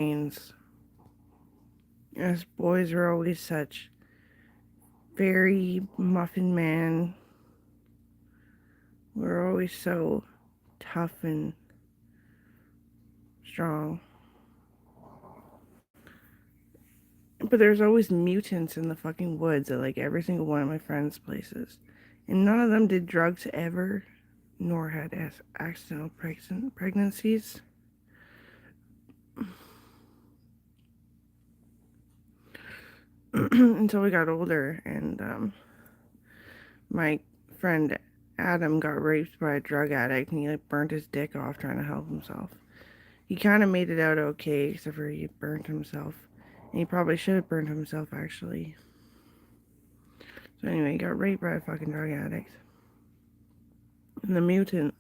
Us boys were always such very muffin man. We're always so tough and strong. But there's always mutants in the fucking woods at like every single one of my friends' places. And none of them did drugs ever, nor had accidental pregnancies. Until we got older, and my friend Adam got raped by a drug addict, and he like burnt his dick off trying to help himself. He kind of made it out okay, except for he burnt himself, and he probably should have burned himself actually. So anyway, he got raped by a fucking drug addict, and the mutant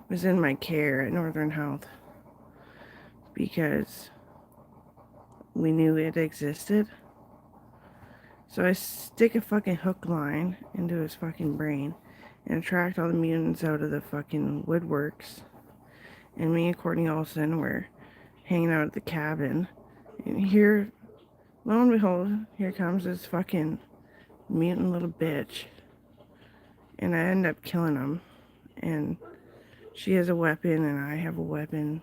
was in my care at Northern Health because we knew it existed. So I stick a fucking hook line into his fucking brain and attract all the mutants out of the fucking woodworks. And me and Courtney Olsen were hanging out at the cabin. And here, lo and behold, here comes this fucking mutant little bitch. And I end up killing him. And she has a weapon and I have a weapon.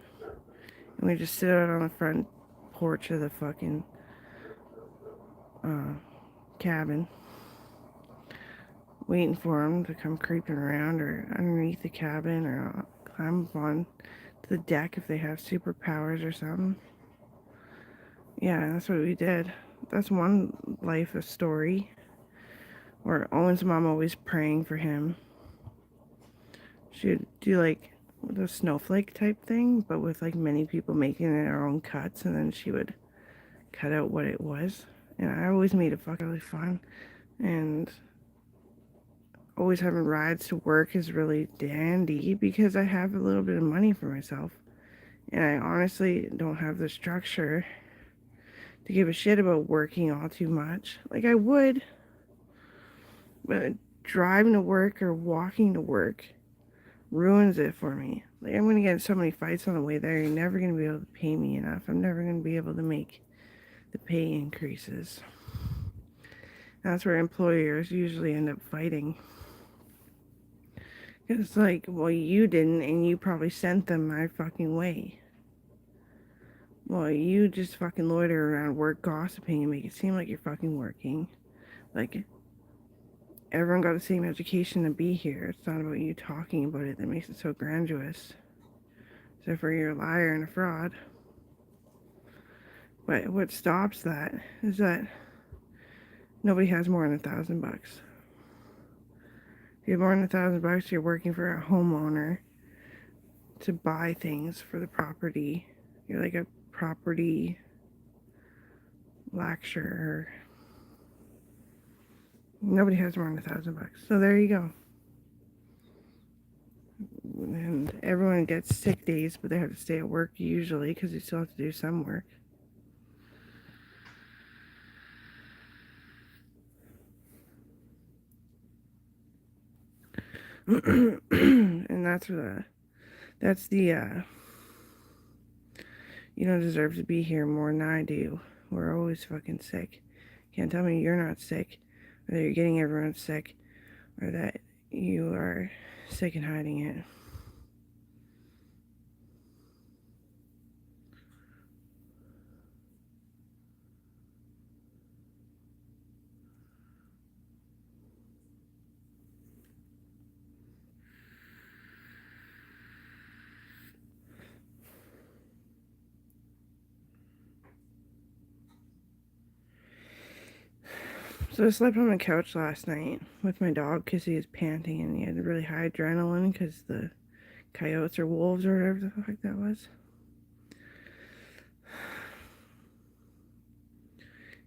And we just sit out on the front porch of the fucking cabin, waiting for him to come creeping around or underneath the cabin or climb up on to the deck if they have superpowers or something. Yeah, that's what we did. That's one life a story. Where Owen's mom always praying for him. She'd do like the snowflake type thing, but with like many people making their own cuts, and then she would cut out what it was. And I always made it fucking really fun. And always having rides to work is really dandy because I have a little bit of money for myself. And I honestly don't have the structure to give a shit about working all too much. Like I would, but driving to work or walking to work ruins it for me. Like I'm gonna get in so many fights on the way there. You're never gonna be able to pay me enough. I'm never gonna be able to make the pay increases. That's where employers usually end up fighting. It's like, well, you didn't, and you probably sent them my fucking way. Well, you just fucking loiter around work gossiping and make it seem like you're fucking working. Like, everyone got the same education to be here. It's not about you talking about it that makes it so grandiose. Except for you're a liar and a fraud. But what stops that is that nobody has more than $1,000. If you have more than $1,000, you're working for a homeowner to buy things for the property. You're like a property lecturer. Nobody has more than $1,000. So there you go. And everyone gets sick days, but they have to stay at work usually because they still have to do some work. And that's the you don't deserve to be here more than I do. We're always fucking sick. Can't tell me you're not sick, or that you're getting everyone sick, or that you are sick and hiding it. So I slept on the couch last night with my dog because he was panting and he had really high adrenaline because the coyotes or wolves or whatever the fuck that was.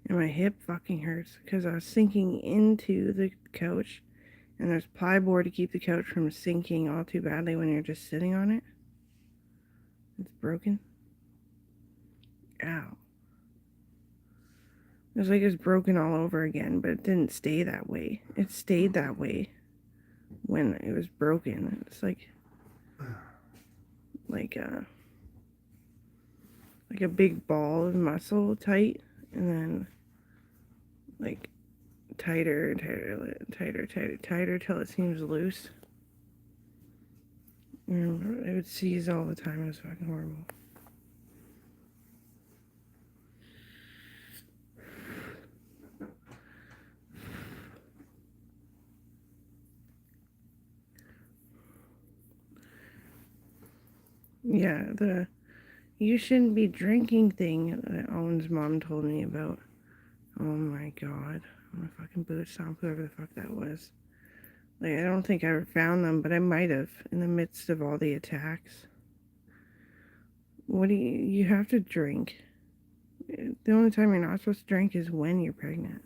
And my hip fucking hurts because I was sinking into the couch and there's plyboard to keep the couch from sinking all too badly when you're just sitting on it. It's broken. Ow. It was like it was broken all over again, but it didn't stay that way. It stayed that way when it was broken. It's like like a big ball of muscle tight, and then like tighter, tighter till it seems loose. And it would seize all the time. It was fucking horrible. Yeah, the you shouldn't be drinking thing that Owen's mom told me about. Oh my god. I'm gonna fucking boot stomp whoever the fuck that was. Like, I don't think I ever found them, but I might have in the midst of all the attacks. What do you have to drink? The only time you're not supposed to drink is when you're pregnant.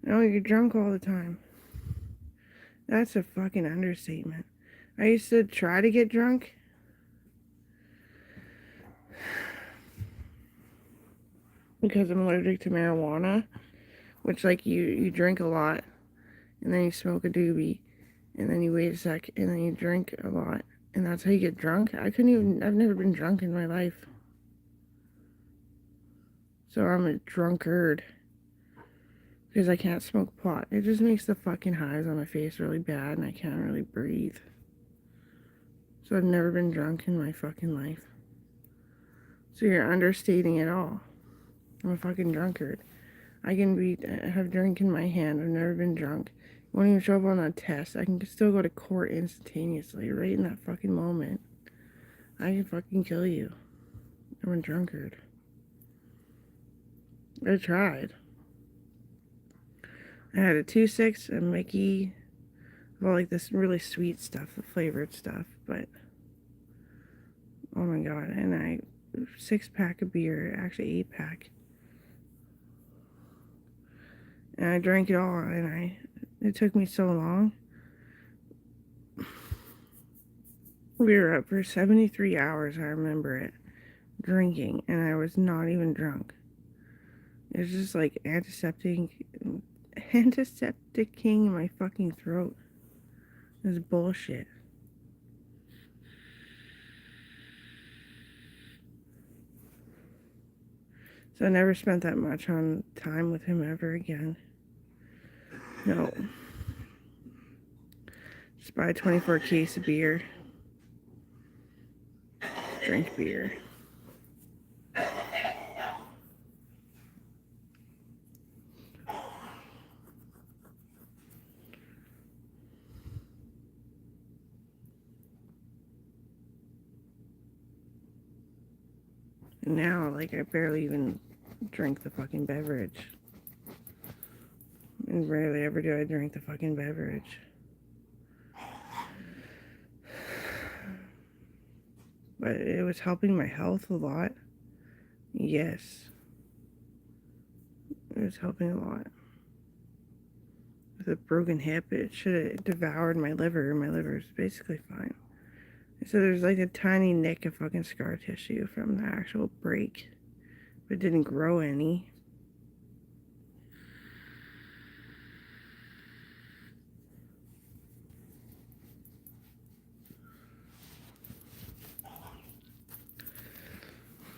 No, you're drunk all the time. That's a fucking understatement. I used to try to get drunk. Because I'm allergic to marijuana. Which, like, you drink a lot. And then you smoke a doobie. And then you wait a sec. And then you drink a lot. And that's how you get drunk. I've never been drunk in my life. So I'm a drunkard. Because I can't smoke pot. It just makes the fucking highs on my face really bad. And I can't really breathe. So I've never been drunk in my fucking life. So you're understating it all. I'm a fucking drunkard. I can have drink in my hand. I've never been drunk. Won't even show up on a test. I can still go to court instantaneously, right in that fucking moment. I can fucking kill you. I'm a drunkard. I tried. I had a 2-6, a Mickey, well, like this really sweet stuff, the flavored stuff, but oh my god, and I 6-pack of beer, actually 8-pack. And I drank it all, and it took me so long. We were up for 73 hours, I remember it, drinking, and I was not even drunk. It was just like antisepticing my fucking throat. It was bullshit. So I never spent that much on time with him ever again. No. Just buy a 24 case of beer. Drink beer. And now, like, I barely even drink the fucking beverage. And rarely ever do I drink the fucking beverage. But it was helping my health a lot. Yes. It was helping a lot. With a broken hip, it should have devoured my liver. My liver is basically fine. So there's like a tiny nick of fucking scar tissue from the actual break. But it didn't grow any.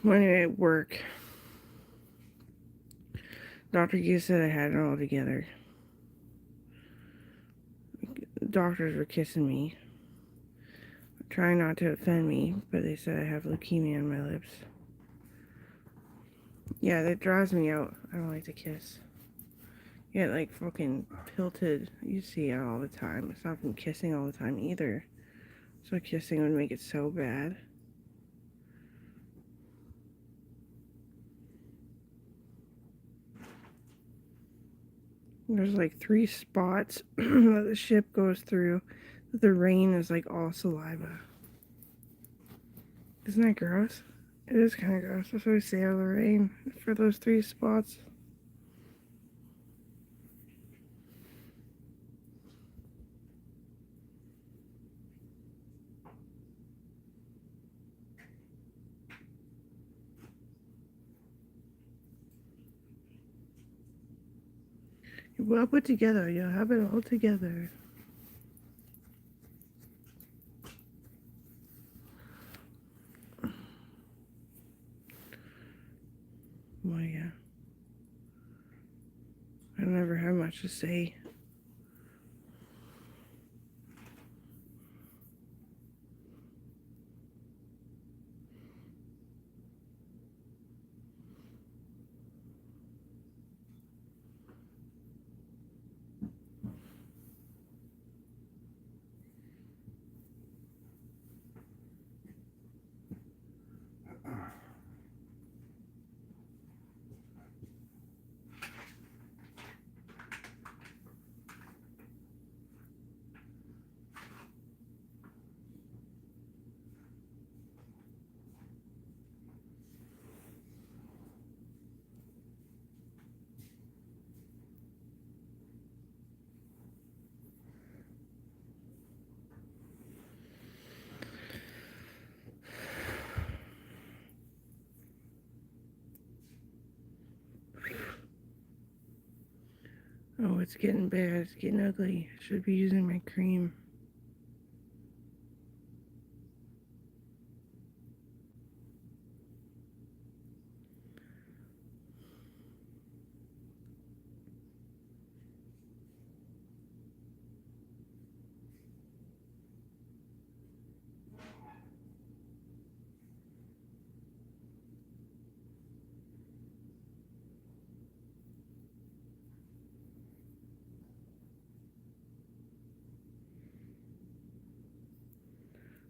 Well, anyway, at work, Dr. Q said I had it all together. Doctors were kissing me, trying not to offend me, but they said I have leukemia on my lips. Yeah, that drives me out. I don't like to kiss. Yeah, like fucking tilted. You see it all the time. It's not from kissing all the time either. So kissing would make it so bad. There's like 3 spots that the ship goes through. The rain is like all saliva. Isn't that gross? It is kind of gross. That's why we stay out of the rain for those 3 spots. You're well put together. You'll have it all together. Well, yeah. I never have much to say. Oh, it's getting bad. It's getting ugly. I should be using my cream.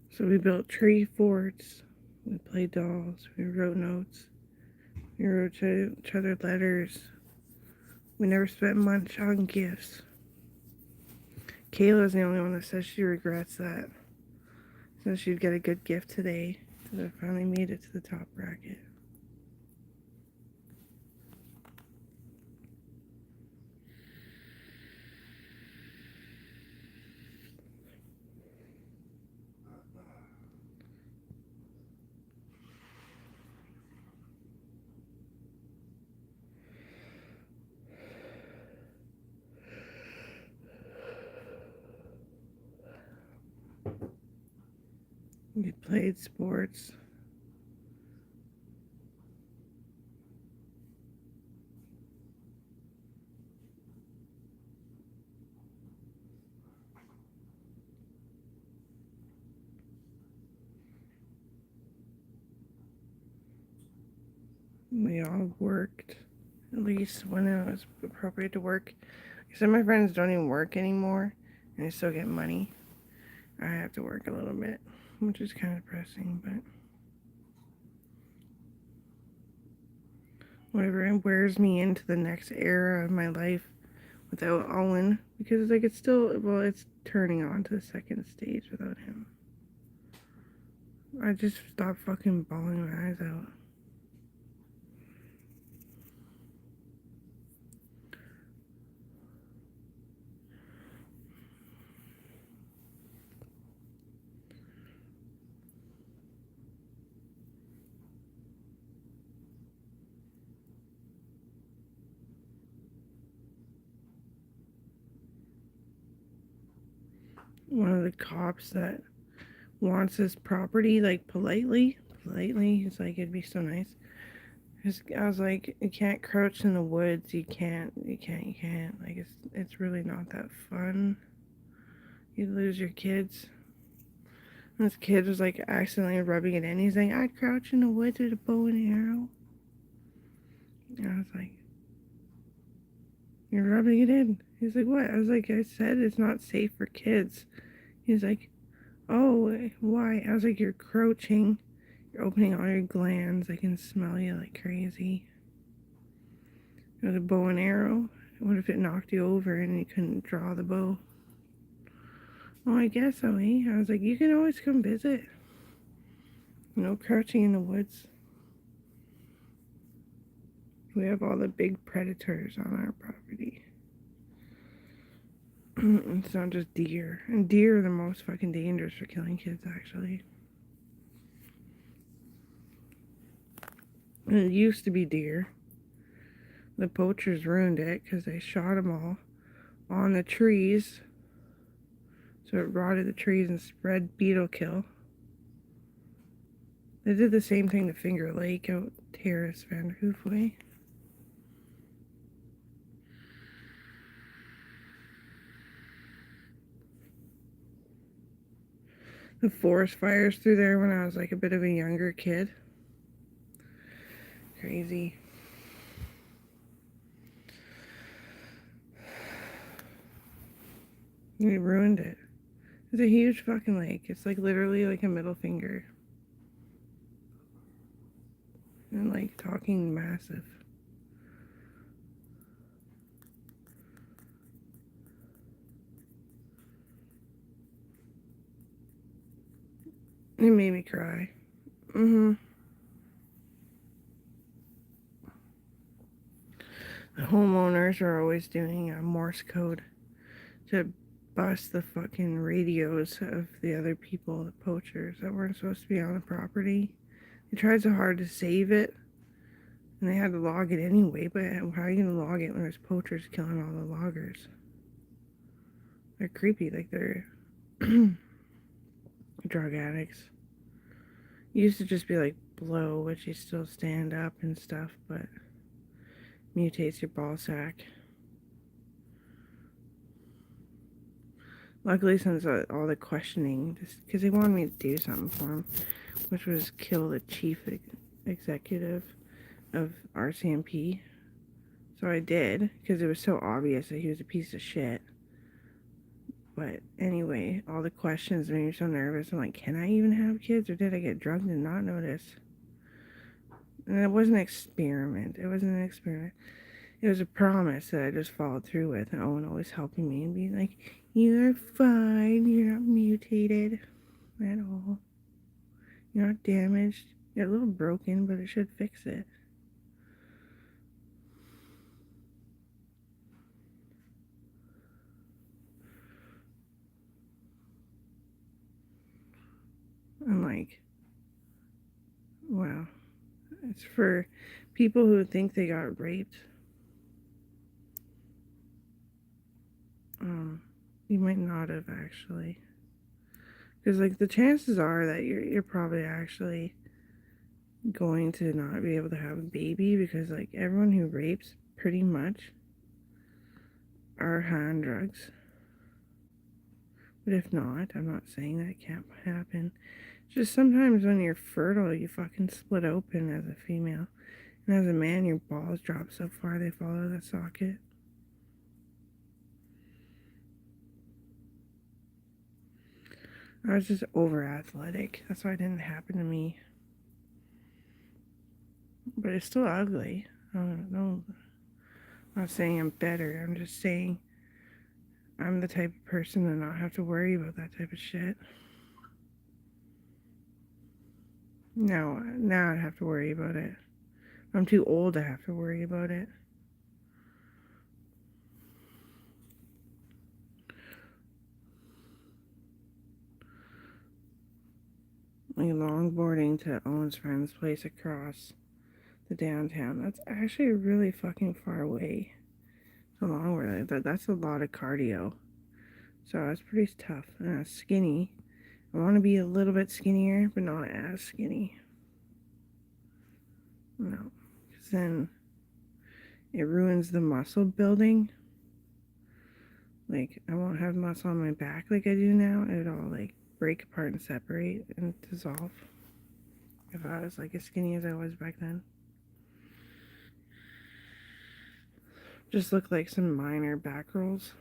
So we built tree forts. We played dolls. We wrote notes. We wrote each other letters. We never spent much on gifts. Kayla's the only one that says she regrets that. Says she'd get a good gift today because I finally made it to the top bracket. We played sports. We all worked, at least when it was appropriate to work. Some of my friends don't even work anymore, and they still get money. I have to work a little bit, which is kind of depressing, but whatever. It wears me into the next era of my life without Owen, because like it's still, well, it's turning on to the second stage without him. I just stopped fucking bawling my eyes out. One of the cops that wants his property, like politely, he's like, it'd be so nice. I was like, you can't crouch in the woods. You can't. Like, it's really not that fun. You lose your kids. And this kid was like accidentally rubbing it in. He's like, I'd crouch in the woods with a bow and arrow. And I was like, you're rubbing it in. He's like, what? I was like, I said it's not safe for kids. He's like, oh, why? I was like, you're crouching. You're opening all your glands. I can smell you like crazy. It was a bow and arrow. What if it knocked you over and you couldn't draw the bow? Oh, I guess so, eh? I was like, you can always come visit. No crouching in the woods. We have all the big predators on our property. It's not just deer. And deer are the most fucking dangerous for killing kids, actually. And it used to be deer. The poachers ruined it because they shot them all on the trees. So it rotted the trees and spread beetle kill. They did the same thing to Finger Lake out Terrace Vanderhoof way. the forest fires through there when I was like a bit of a younger kid. Crazy. We ruined it. It's a huge fucking lake. It's like literally like a middle finger. And like talking massive. It made me cry. The homeowners are always doing a Morse code to bust the fucking radios of the other people, the poachers that weren't supposed to be on the property. They tried so hard to save it, and they had to log it anyway, but how are you going to log it when there's poachers killing all the loggers? They're creepy, like they're drug addicts. It used to just be like blow, which you still stand up and stuff, but mutates your ball sack. Luckily, since all the questioning, because they wanted me to do something for them, which was kill the chief executive of RCMP. So I did, because it was so obvious that he was a piece of shit. But anyway, all the questions made me so nervous. I'm like, can I even have kids, or did I get drugged and not notice? And it wasn't an experiment. It wasn't an experiment. It was a promise that I just followed through with, and Owen always helping me and being like, you're fine, you're not mutated at all. You're not damaged. You're a little broken, but it should fix it. I'm like, wow. It's for people who think they got raped. You might not have actually. Because like the chances are that you're probably actually going to not be able to have a baby, because like everyone who rapes pretty much are high on drugs. But if not, I'm not saying that can't happen. Just sometimes when you're fertile, you fucking split open as a female. And as a man, your balls drop so far they fall out of the socket. I was just over athletic. That's why it didn't happen to me. But it's still ugly. I don't know. I'm not saying I'm better. I'm just saying I'm the type of person to not have to worry about that type of shit. Now I'd have to worry about it. I'm too old to have to worry about it. Like longboarding to Owen's friend's place across the downtown. That's actually really fucking far away. It's a long way. That's a lot of cardio. So that's pretty tough. And skinny. I want to be a little bit skinnier, but not as skinny. No. Because then it ruins the muscle building. Like, I won't have muscle on my back like I do now. It'll all, like, break apart and separate and dissolve. If I was, like, as skinny as I was back then. Just look like some minor back rolls.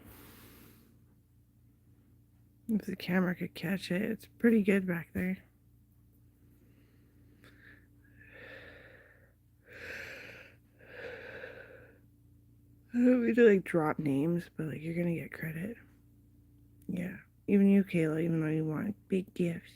If the camera could catch it, it's pretty good back there. I don't mean to, like, drop names, but, like, you're gonna get credit. Yeah. Even you, Kayla, even though you want big gifts.